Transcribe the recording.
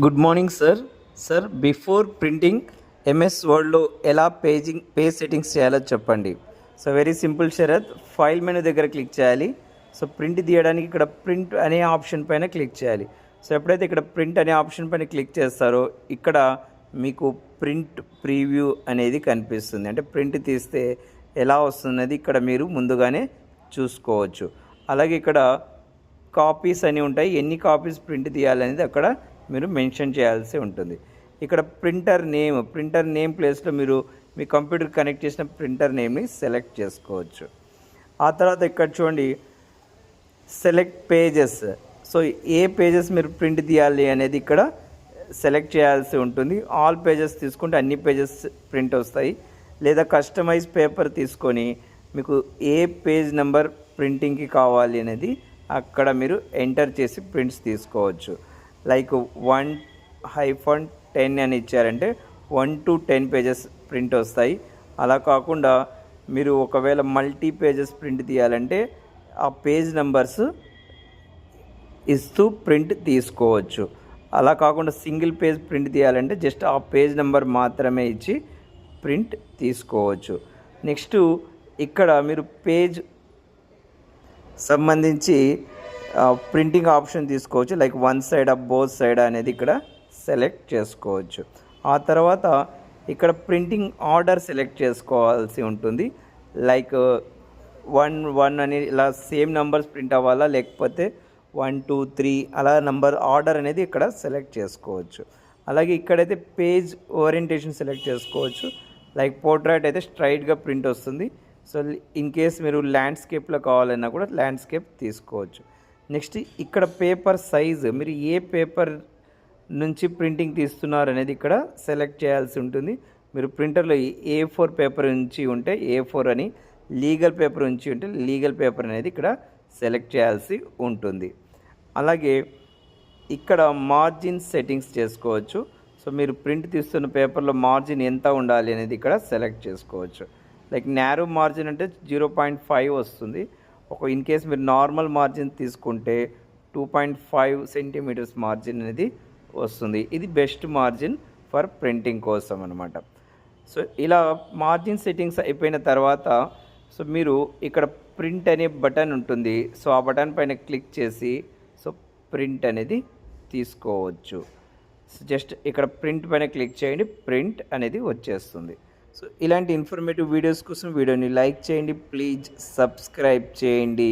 Good morning sir. Sir, before printing MS వర్డ్లో ఎలా page settings చేయాలో చెప్పండి. So very simple Sharath. File menu దగ్గర క్లిక్ చేయాలి. సో ప్రింట్ తీయడానికి ఇక్కడ ప్రింట్ అనే ఆప్షన్ పైన క్లిక్ చేయాలి. సో ఎప్పుడైతే ఇక్కడ ప్రింట్ అనే ఆప్షన్ పైన క్లిక్ చేస్తారో ఇక్కడ మీకు ప్రింట్ ప్రీవ్యూ అనేది కనిపిస్తుంది. అంటే ప్రింట్ తీస్తే ఎలా వస్తున్నది ఇక్కడ మీరు ముందుగానే చూసుకోవచ్చు. అలాగే ఇక్కడ కాపీస్ అని ఉంటాయి. ఎన్ని కాపీస్ ప్రింట్ తీయాలనేది అక్కడ మీరు మెన్షన్ చేయాల్సి ఉంటుంది. ఇక్కడ ప్రింటర్ నేమ్ ప్లేస్లో మీరు మీ కంప్యూటర్ కనెక్ట్ చేసిన ప్రింటర్ నేమ్ని సెలెక్ట్ చేసుకోవచ్చు. ఆ తర్వాత ఇక్కడ చూడండి సెలెక్ట్ పేజెస్. సో ఏ పేజెస్ మీరు ప్రింట్ తీయాలి అనేది ఇక్కడ సెలెక్ట్ చేయాల్సి ఉంటుంది. ఆల్ పేజెస్ తీసుకుంటే అన్ని పేజెస్ ప్రింట్ వస్తాయి. లేదా కస్టమైజ్ పేపర్ తీసుకొని మీకు ఏ పేజ్ నెంబర్ ప్రింటింగ్కి కావాలి అనేది అక్కడ మీరు ఎంటర్ చేసి ప్రింట్స్ తీసుకోవచ్చు. లైక్ 1-10 అని ఇచ్చారంటే 1 to 10 పేజెస్ ప్రింట్ వస్తాయి. అలా కాకుండా మీరు ఒకవేళ మల్టీ పేజెస్ ప్రింట్ తీయాలంటే ఆ పేజ్ నెంబర్స్ ఇస్తూ ప్రింట్ తీసుకోవచ్చు. అలా కాకుండా సింగిల్ పేజ్ ప్రింట్ తీయాలంటే జస్ట్ ఆ పేజ్ నెంబర్ మాత్రమే ఇచ్చి ప్రింట్ తీసుకోవచ్చు. నెక్స్ట్ ఇక్కడ మీరు పేజ్ సంబంధించి ప్రింటింగ్ ఆప్షన్ తీసుకోవచ్చు. Like one side both side అనేది ఇక్కడ సెలెక్ట్ చేసుకోవచ్చు. ఆ తర్వాత ఇక్కడ ప్రింటింగ్ ఆర్డర్ సెలెక్ట్ చేసుకోవాల్సి ఉంటుంది. లైక్ 1 అని ఇలా సేమ్ నెంబర్స్ ప్రింట్ అవ్వాలా, లేకపోతే 1 2 3 అలా నెంబర్ ఆర్డర్ అనేది ఇక్కడ సెలెక్ట్ చేసుకోవచ్చు. అలాగే ఇక్కడైతే పేజ్ ఓరియంటేషన్ సెలెక్ట్ చేసుకోవచ్చు. లైక్ పోర్ట్రైట్ అయితే స్ట్రైట్గా ప్రింట్ వస్తుంది. సో ఇన్ కేస్ మీరు ల్యాండ్స్కేప్లో కావాలన్నా కూడా ల్యాండ్స్కేప్ తీసుకోవచ్చు. నెక్స్ట్ ఇక్కడ పేపర్ సైజు, మీరు ఏ పేపర్ నుంచి ప్రింటింగ్ తీస్తున్నారు అనేది ఇక్కడ సెలెక్ట్ చేయాల్సి ఉంటుంది. మీరు ప్రింటర్లో A4 పేపర్ నుంచి ఉంటే A4 అని, లీగల్ పేపర్ నుంచి ఉంటే లీగల్ పేపర్ అనేది ఇక్కడ సెలెక్ట్ చేయాల్సి ఉంటుంది. అలాగే ఇక్కడ మార్జిన్ సెట్టింగ్స్ చేసుకోవచ్చు. సో మీరు ప్రింట్ తీస్తున్న పేపర్లో మార్జిన్ ఎంత ఉండాలి అనేది ఇక్కడ సెలెక్ట్ చేసుకోవచ్చు. లైక్ నారో మార్జిన్ అంటే 0.5 వస్తుంది. ఇన్ కేస్ మీరు నార్మల్ మార్జిన్ తీసుకుంటే 2.5 సెంటీమీటర్స్ మార్జిన్ అనేది వస్తుంది. ఇది బెస్ట్ మార్జిన్ ఫర్ ప్రింటింగ్ కోసం అనమాట. సో ఇలా మార్జిన్ సెట్టింగ్స్ అయిపోయిన తర్వాత సో మీరు ఇక్కడ ప్రింట్ అనే బటన్ ఉంటుంది. సో ఆ బటన్ పైన క్లిక్ చేసి సో ప్రింట్ అనేది తీసుకోవచ్చు. సో జస్ట్ ఇక్కడ ప్రింట్ పైన క్లిక్ చేయండి, ప్రింట్ అనేది వచ్చేస్తుంది. సో ఇలాంటి ఇన్ఫర్మేటివ్ వీడియోస్ కోసం వీడియోని లైక్ చేయండి, ప్లీజ్ సబ్స్క్రైబ్ చేయండి.